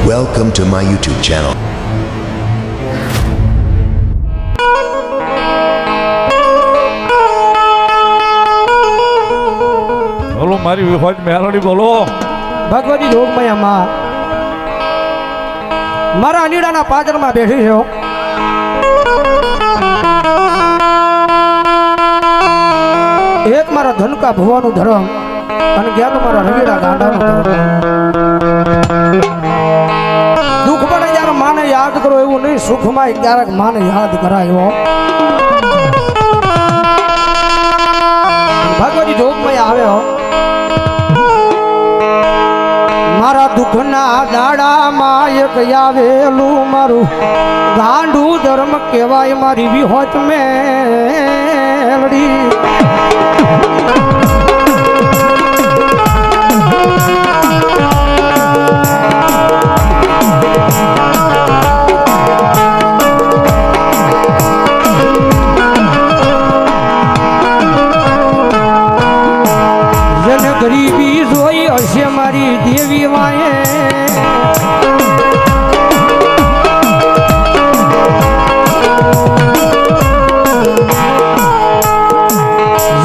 Welcome to my YouTube channel. બોલો મારી વિહોજ મેલડી બોલો. ભગવતી જોગમયા માં મારા અનીડાના પાદરમાં બેઠી છે. એક મારા ધનકા ભવાનું ધર્મ અને જ્ઞાન મારા રગીડા ગાંડાનું ધર્મ. દુઃખ પડે જ્યારે માને યાદ કરો એવું નહીં, સુખમાં ક્યારેક માને યાદ કરાયો. ભગવતી જોગમયા આવ્યો. મારા દુઃખના દાડામાં એક આવેલું મારું ગાંડું ધર્મ કહેવાય મારી વિહોત મેલડી. જેને ગરીબી જોઈ હશે મારી દેવી માએ,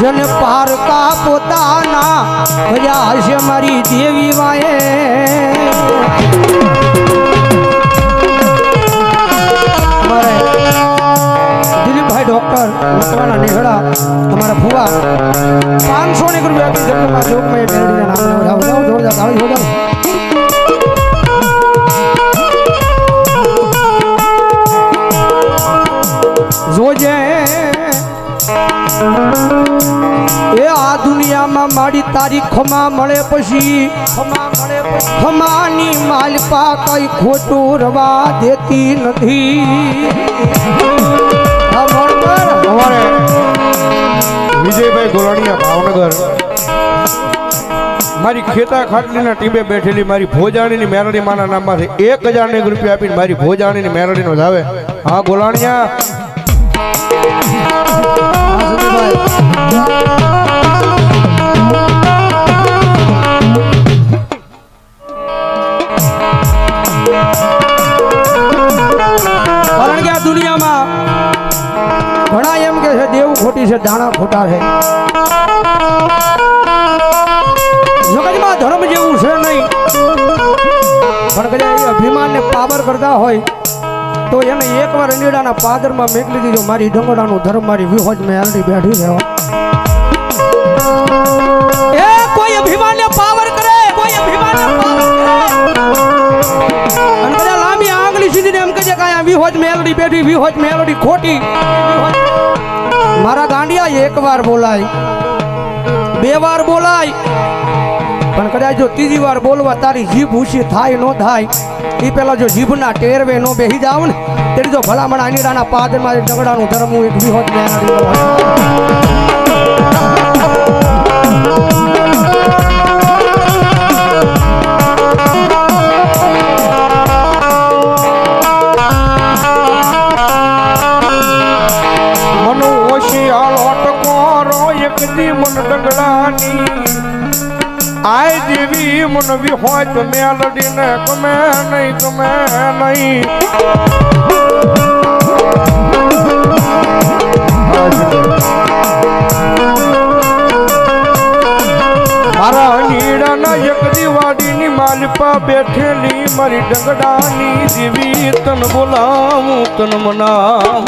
જેને પારકા પોતાના ભર્યા હશે મારી દેવી માએ. દિલીપભાઈ ડોક્ટર મકવાણા નેહડા તમારા ફુવા 500 રૂપિયા આપી જગતમાં જોગમય મેળવીને નામ વધાવો જોરદાર તાળી વધાવો. જોજે એ આ દુનિયામાં મારી તારી ખમા મળે પછી ખમાની માલપા કઈ ખોટું રવા દેતી નથી. વિજયભાઈ ગોલાણીયા ભાવનગર મારી ખેતા ખાટલીના ટીમે બેઠેલી મારી ભોજાણીની મેરડી માના નામમાંથી 1000 રૂપિયા આપીને મારી ભોજાણીની મેરડીનો જ આવે. હા ગોલાણીયા કારણ કે આ દુનિયામાં ઘણા એમ કે છે દેવ ખોટી છે, દાણા ખોટા છે. જગતમાં ધર્મ જેવું છે નહીં, પણ કદાચ અભિમાનને પાવર કરતા હોય તો એને એકવાર અનીડાના પાદરમાં મેકલી દીધો. મારી ડંગોડાનું ધર્મ મારી વિહોજ મેલડી બેઠી છે. એ કોઈ અભિમાનને પાવર કરે, કોઈ અભિમાનને પાવર કરે અને કદાચ લાંબી આંગળી સીધીને એમ કહે કે આ વિહોજ મેલડી બેઠી, વિહોજ મેલડી ખોટી. મારા ગાંડિયા એકવાર બોલાય, 2 વાર બોલાય, પણ કદાચ જો 3જી વાર બોલવા તારી જીભ ઊંચી થાય ન થાય એ પેલા જો જીભના ટેરવે નો બેહી જાવ ને તેની તો ભલામણ અનીડાના પાદરમાં ડગડાનું ધર્મ એક વિહોજ મેલડી. મન ડગડાની આય દેવી મન વિહોજ મેલડીને ગમે નહીં, ગમે નહીં. મારા નીડાના એક દિવાડીની માલપા બેઠેલી મારી ડગડાની દેવી તન બોલાવું તન મનાવું.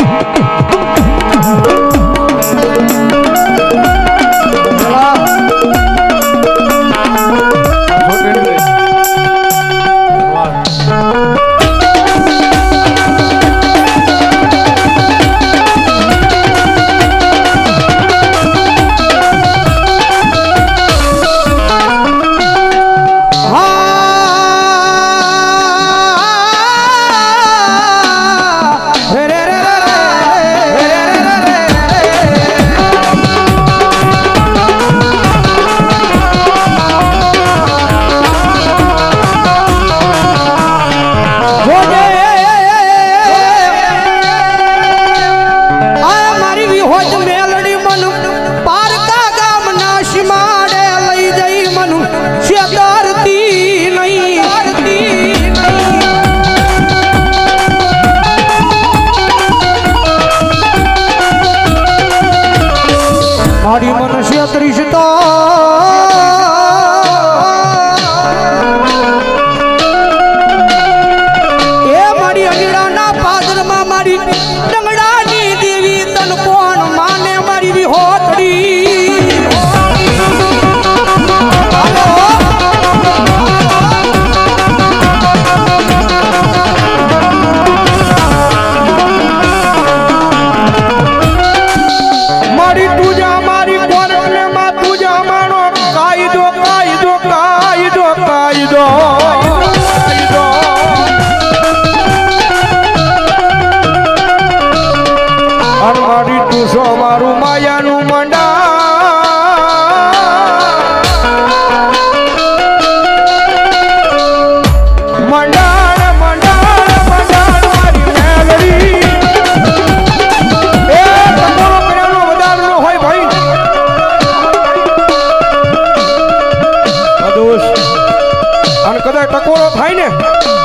કદાચ ટકોરો થાય ને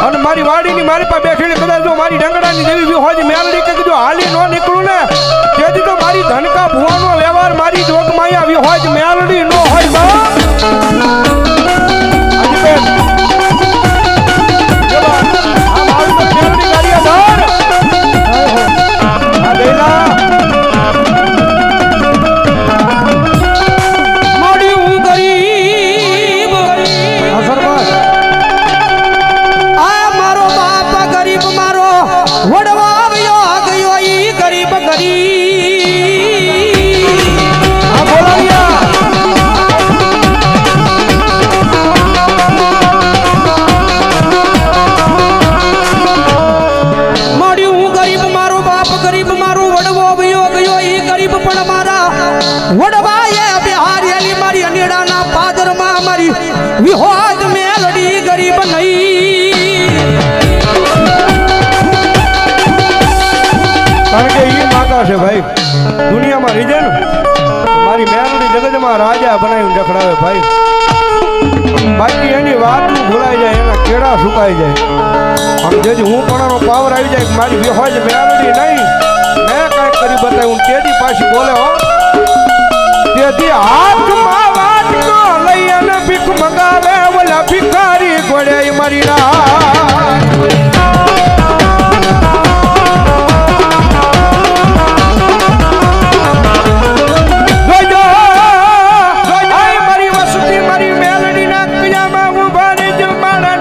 અને મારી વાડીની મારી પાસે બેઠેલી કદાચ જો મારી ડંગડાની જેવી વિહોજ મેલડી કે જો હાલી ન નીકળું ને તેથી તો મારી ધનકા ભુવાનો વ્યવહાર મારી જોગમાયા વિહોજ મેલડી નો હોય બા વિહોજ મેલડી ગરીબ નહીં કારણ કે ઈ માતા છે ભાઈ દુનિયામાં રીજે ને મારી મેલડી જગતમાં રાજા બનાવીને રખડાવે ભાઈ બાકી એની વાત ભૂલાઈ જાય એના કેળા સુકાઈ જાય આમ જેથી હું પણાનો પાવર આવી જાય મારી વિહોજ મેલડી નહીં મેં કાંઈક કરી બતાવ્યું તેથી પાછી બોલે હો તેથી હાથમાં વાટકો લઈ અને ભીખ મંગાવે ઓલા ભિખારી ગોળે મારી મારી વસતી મારી મેલડી ના કયામાં ઉભા રહેજો મારા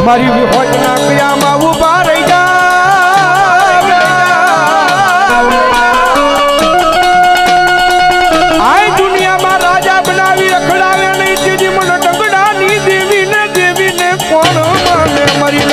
મારી વિહોજના કયામાં ઉભા રહી આ દુનિયામાં રાજા બનાવી રખડાવે નહીં તેથી મને ડંગડાની દેવીને કોણ માને મરી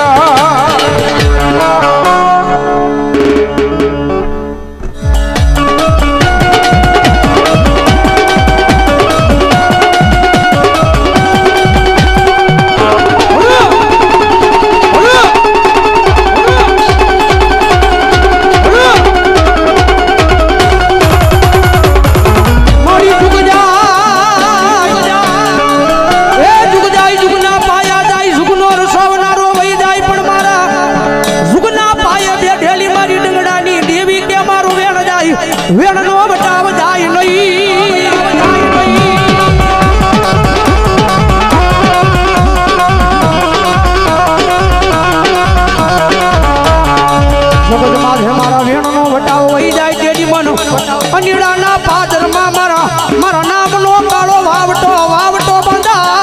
વેણનો બચાવ જાય નહીં જગત માથે મારા વેણનો બચાવ વહી જાય તેની મન અનીડાના પાદરમાં મારા નામનો કાળો વાવટો બંધા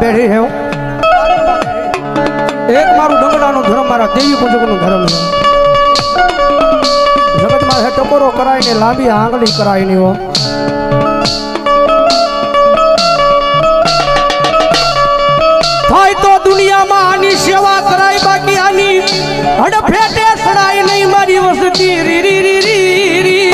બેઠી છે એક મારું ડંગડાનો ધર્મ મારા દેવી પૂજકનો ધર્મ છે જગતમાં હે ટકોરો કરાય ને લાંબી આંગળી કરાય ની હો થાય તો દુનિયામાં આની સેવા કરાય બાકી આની હડફેટે સડાય નહીં મારી વસતી રી રી રી રી રી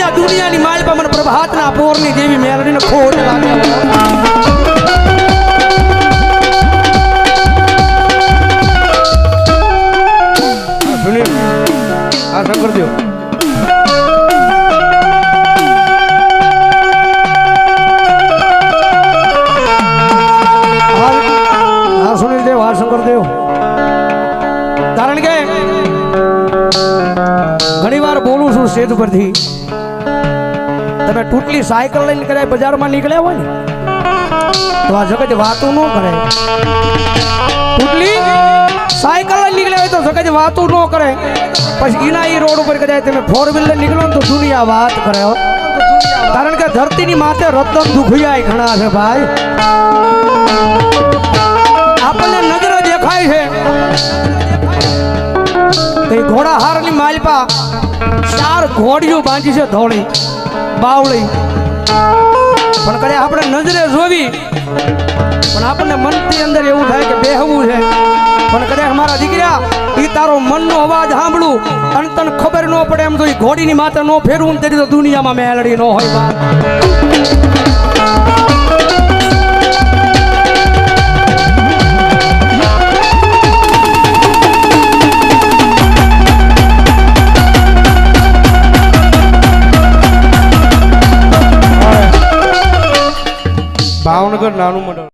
આ દુનિયાની માલ પર મને પ્રભાતના પોરની જેવી મેલડીને ખોટ લાગે સુનિલ આ શંકરદેવ સુનિલદેવ હા શંકરદેવ કારણ કે ઘણી વાર બોલું છું સ્ટેજ પરથી તમે તૂટલી સાયકલ લઈને કદાચ બજારમાં નીકળ્યા હોય ને તો આ જગત વાતું ન કરે તૂટલી સાયકલ લઈને નીકળ્યા હોય તો જગત વાતું ન કરે પછી એના એ રોડ ઉપર કદાચ તમે ફોર વ્હીલર નીકળો ને તો દુનિયા વાત કરે હો. કારણ કે ધરતીની માથે રતન દુખિયા ઘણા છે ભાઈ આપણને નજરે દેખાય છે તે ઘોડા હારની માલપા 4 ઘોડીઓ બાંધી છે ધોળી બાવળી પણ કદાચ આપણે નજરે જોવી પણ આપણને મનની અંદર એવું થાય કે બેહવું છે પણ કદાચ મારા દીકરા એ તારો મનનો અવાજ સાંભળું અને તને ખબર ન પડે એમ તો એ ઘોડીની માથે ન ફેરવું ને તેની તો દુનિયામાં મેલડી ન હોય બા ભાવનગર નાનું મંડળ